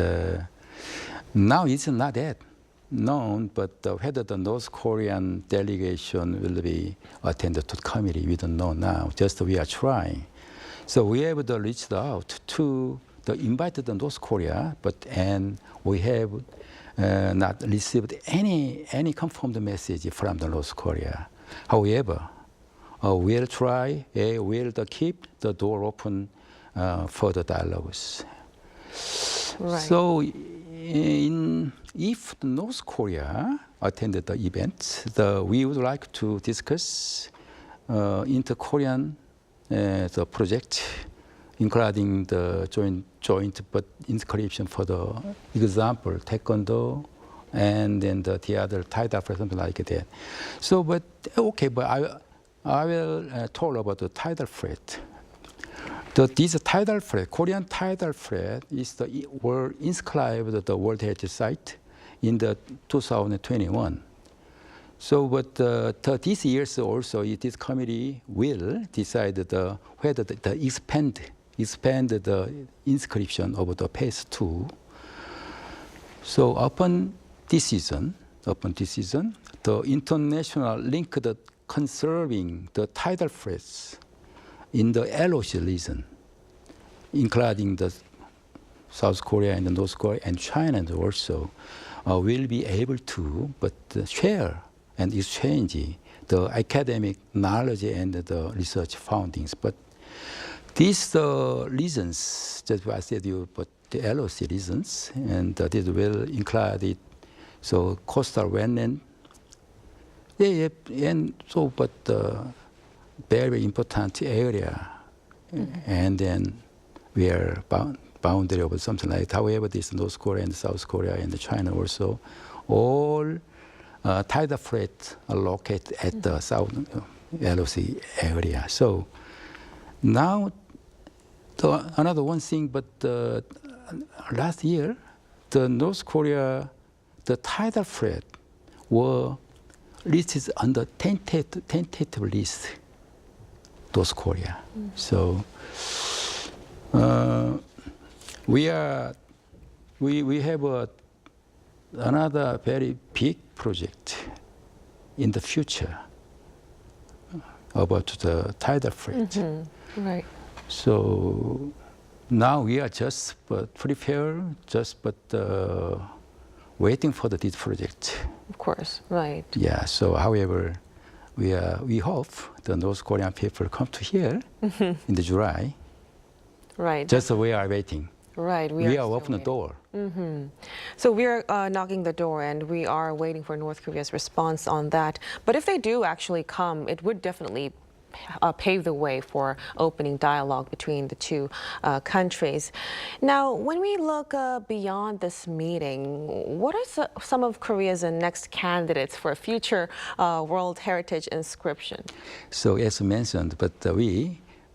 now it's not yet known, but whether the North Korean delegation will be attended to the committee, we don't know now. Just we are trying. So we have reached out to the invited North Korea, and we have not received any confirmed message from the North Korea. However, we'll try, we'll keep the door open for the dialogues. Right. So if North Korea attended the event, we would like to discuss inter-Korean the project, including the joint but inscription for the example, taekwondo, and then the other tie-dye for something like that. So, but okay, but I will talk about the tie-dye fret. This tie-dye fret, Korean tie-dye fret, were inscribed at the World Heritage Site in the 2021. So, but this year also, this committee will decide whether the expand the inscription of the phase 2. So, upon decision, the international linked conserving the tidal frets in the LOC region, including the South Korea and the North Korea and China also, will be able to share and exchange the academic knowledge and the research findings. But these regions, just what I said you, but the LOC regions, and this will include it, so coastal wetland, and so, but very important area, and then we are boundary of something like. However, this North Korea and South Korea and China also, all tidal fret are located at the south LOC area. So now, another one thing, but last year, the North Korea, the tidal fret were listed on the tentative list, North Korea. So we have another very big project in the future about the tidal fret. Right. So now we are just prepared, waiting for this project. Of course, right. Yeah. So, however, we hope the North Korean people come to here in the July. Right. Just we are waiting. Right. We are opening the door. So we're knocking the door, and we are waiting for North Korea's response on that. But if they do actually come, it would definitely pave the way for opening dialogue between the two countries. Now, when we look beyond this meeting, what are some of Korea's next candidates for a future World Heritage inscription? So as mentioned, but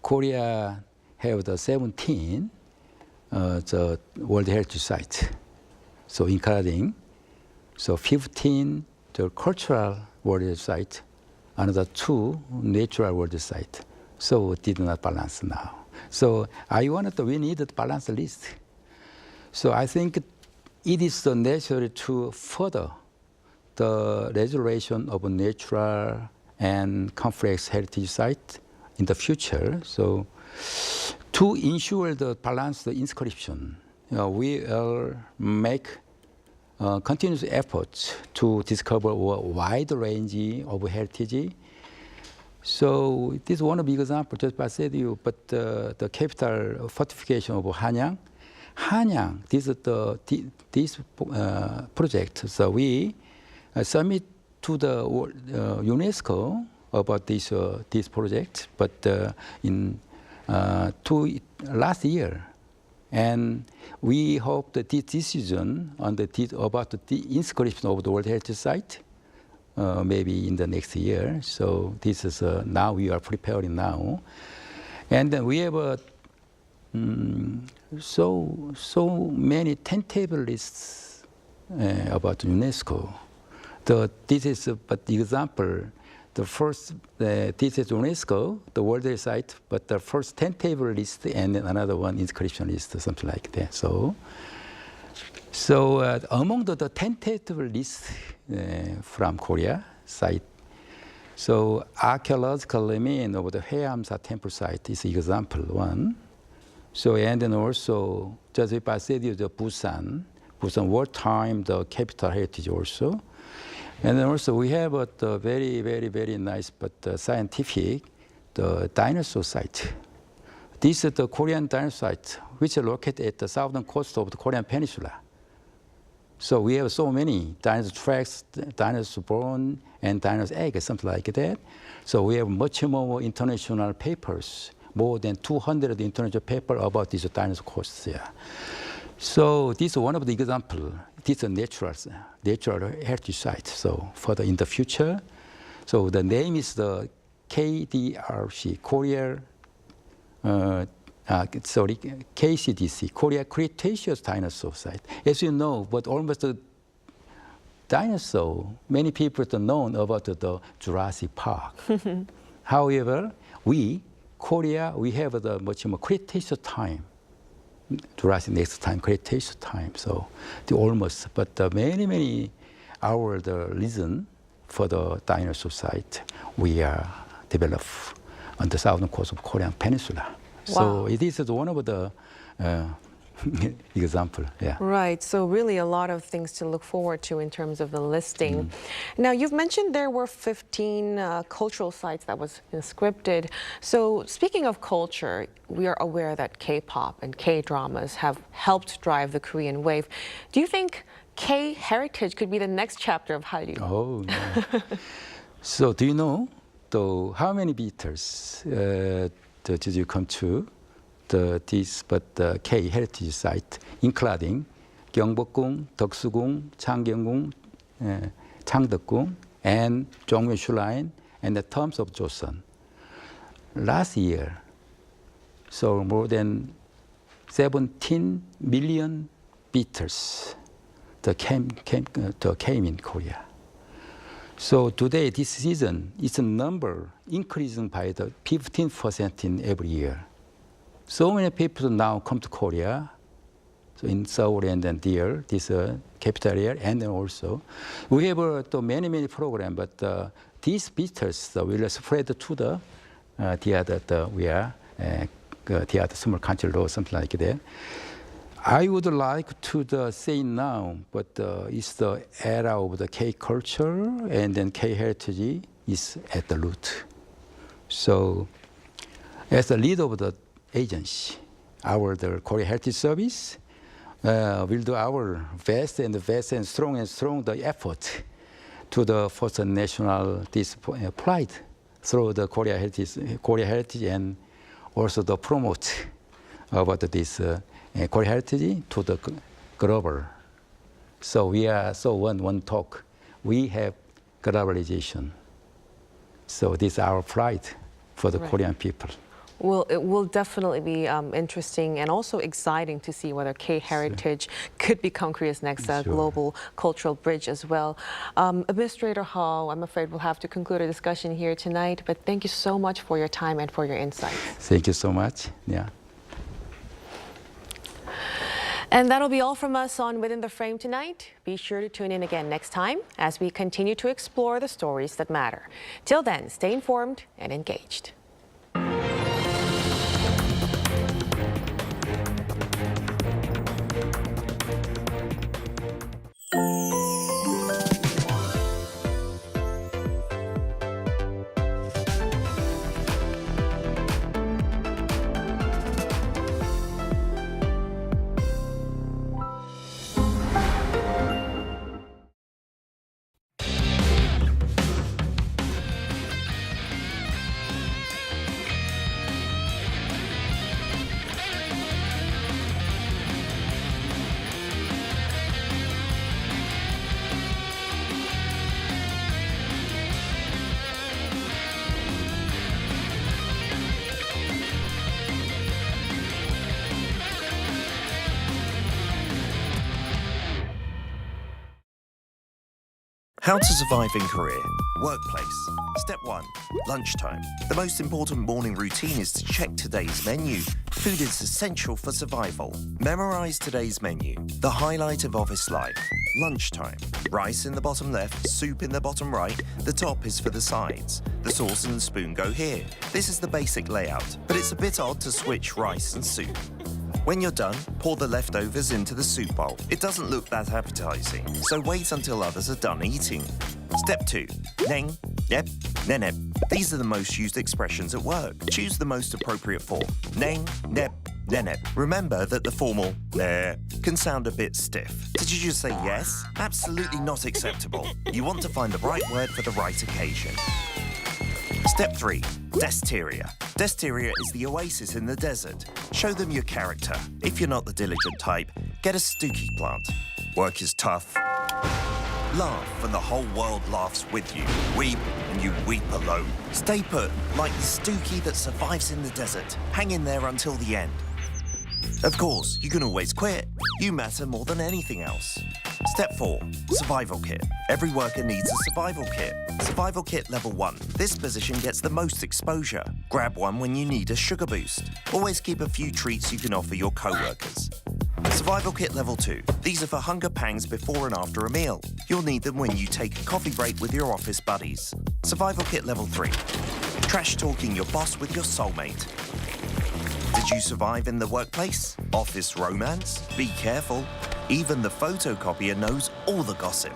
Korea have the 17 the World Heritage Sites. So including 15 the cultural World Heritage Sites, another 2 natural world sites. So it did not balance now. So we need to balance the list. So I think it is necessary to further the restoration of natural and complex heritage sites in the future. So to ensure the balanced inscription, we will make continuous efforts to discover a wide range of heritage. So this is one of the examples, just I said to you, but the capital fortification of Hanyang. Hanyang, this project, so we submit to the UNESCO about this project, but last year. And we hope that this decision on about the inscription of the World Heritage Site maybe in the next year. So this is now we are preparing now, and then we have so many timetable lists about UNESCO. This is but the example. The first, this is UNESCO, the World Heritage Site, but the first 10 table list and another one inscription list, something like that. So among the 10 table lists from Korea site, so archaeological remain of the Haeamsa temple site is example one. So and then also just if I said the Busan wartime the capital heritage also. And then also we have a very, very, very nice but scientific the dinosaur site. This is the Korean dinosaur site, which is located at the southern coast of the Korean Peninsula. So we have so many dinosaur tracks, dinosaur bone, and dinosaur egg, something like that. So we have much more international papers, more than 200 international papers about these dinosaur coasts. Yeah. So this is one of the examples. This is a natural heritage site. So further in the future, so the name is the KDRC, KCDC, Korea Cretaceous Dinosaur Site. As you know, but almost the dinosaur, many people don't know about the Jurassic Park. However, Korea, we have the much more Cretaceous time. Jurassic next time, Cretaceous time. So the almost, but many our the reason for the dinosaur site we are developed on the southern coast of Korean Peninsula. Wow. So it is one of the example. Yeah. Right. So really a lot of things to look forward to in terms of the listing. Now, you've mentioned there were 15 cultural sites that was scripted. So speaking of culture, we are aware that K-pop and K-dramas have helped drive the Korean wave. Do you think K-heritage could be the next chapter of Hallyu? Oh, no. So do you know how many visitors did you come to the K heritage site, including Gyeongbokgung, Deoksugung, Changgyeonggung, Changdeokgung, and Jongmyo Shrine, and the tombs of Joseon. Last year, so more than 17 million visitors came in Korea. So today, this season, its number increasing by the 15% in every year. So many people now come to Korea, so in Seoul and then there, this capital area, and then also we have many programs. But these visitors will spread to the other small country or something like that. I would like to say now, but it's the era of the K culture and then K heritage is at the root. So, as the leader of the agency, the Korea Heritage Service will do our best and strong the effort to the first national pride through the Korea Heritage and also the promote about this Korea heritage to the global. So we are one talk. We have globalization. So this is our pride for the Korean people. Well, it will definitely be interesting and also exciting to see whether K-heritage could become Korea's next global cultural bridge as well. Administrator Hall, I'm afraid we'll have to conclude our discussion here tonight, but thank you so much for your time and for your insights. Thank you so much. Yeah. And that'll be all from us on Within the Frame tonight. Be sure to tune in again next time as we continue to explore the stories that matter. Till then, stay informed and engaged. How to survive in Korea. Workplace. Step 1. Lunchtime. The most important morning routine is to check today's menu. Food is essential for survival. Memorize today's menu. The highlight of office life. Lunchtime. Rice in the bottom left, soup in the bottom right. The top is for the sides. The sauce and the spoon go here. This is the basic layout, but it's a bit odd to switch rice and soup. When you're done, pour the leftovers into the soup bowl. It doesn't look that appetizing, so wait until others are done eating. Step 2. Neng, nep, nenep. These are the most used expressions at work. Choose the most appropriate form. Neng, nep, Nene. Remember that the formal "ne" can sound a bit stiff. Did you just say yes? Absolutely not acceptable. You want to find the right word for the right occasion. Step 3. Desteria. Desteria is the oasis in the desert. Show them your character. If you're not the diligent type, get a stookie plant. Work is tough. Laugh and the whole world laughs with you. Weep and you weep alone. Stay put like the stookie that survives in the desert. Hang in there until the end. Of course, you can always quit. You matter more than anything else. Step 4. Survival kit. Every worker needs a survival kit. Survival kit level 1. This position gets the most exposure. Grab one when you need a sugar boost. Always keep a few treats you can offer your co-workers. Survival kit level 2. These are for hunger pangs before and after a meal. You'll need them when you take a coffee break with your office buddies. Survival kit level 3. Trash talking your boss with your soulmate. Did you survive in the workplace? Office romance? Be careful. Even the photocopier knows all the gossip.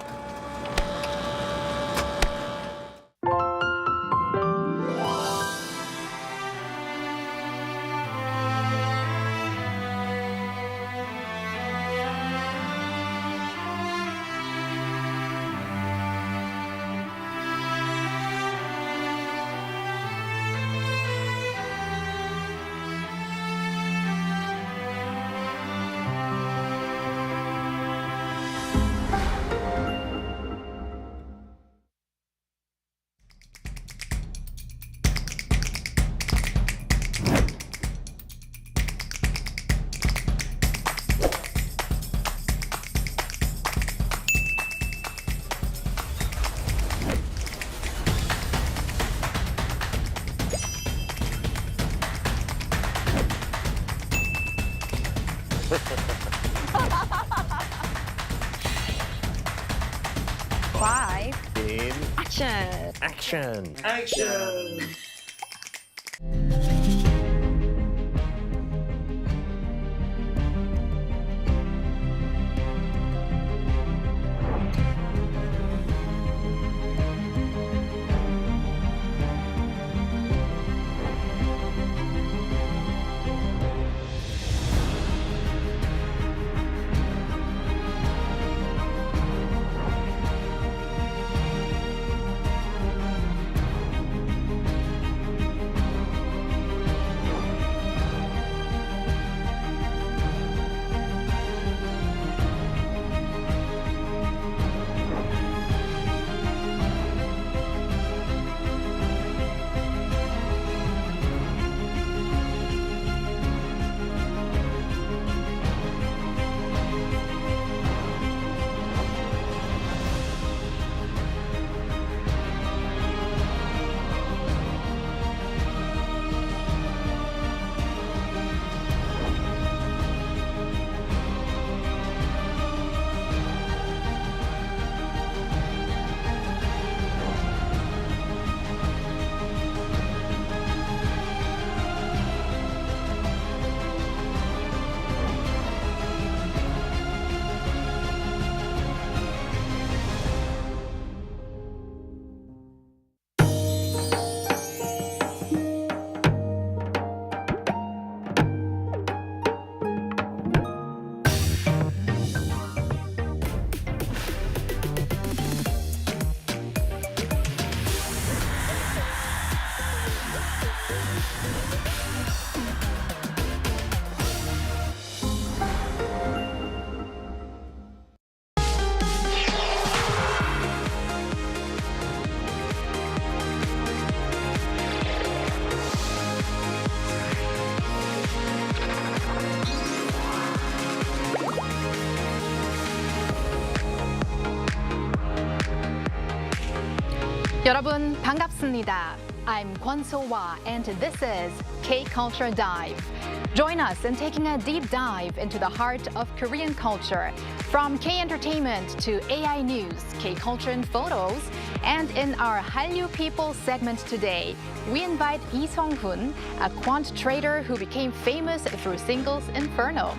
Five. In Action. action. Action. 여러분 반갑습니다. I'm Kwon-so-hwa and this is K-Culture Dive. Join us in taking a deep dive into the heart of Korean culture, from K-entertainment to AI news, K-culture and photos. And in our Hallyu People segment today, we invite Lee Sung-hoon, a quant trader who became famous through singles Inferno.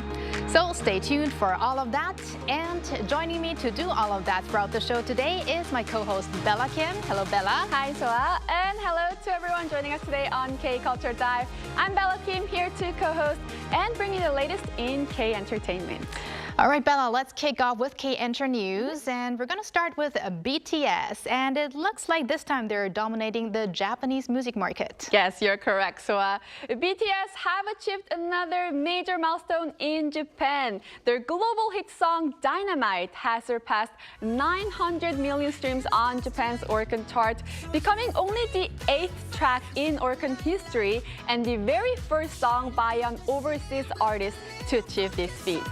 So stay tuned for all of that. And joining me to do all of that throughout the show today is my co-host Bella Kim. Hello, Bella. Hi, Soa. And hello to everyone joining us today on K-Culture Dive. I'm Bella Kim, here to co-host and bring you the latest in K-entertainment. All right, Bella, let's kick off with K-Enter News, and we're going to start with BTS, and it looks like this time they're dominating the Japanese music market. Yes, you're correct, Soa. BTS have achieved another major milestone in Japan. Their global hit song Dynamite has surpassed 900 million streams on Japan's Oricon chart, becoming only the 8th track in Oricon history and the very first song by an overseas artist to achieve this feat.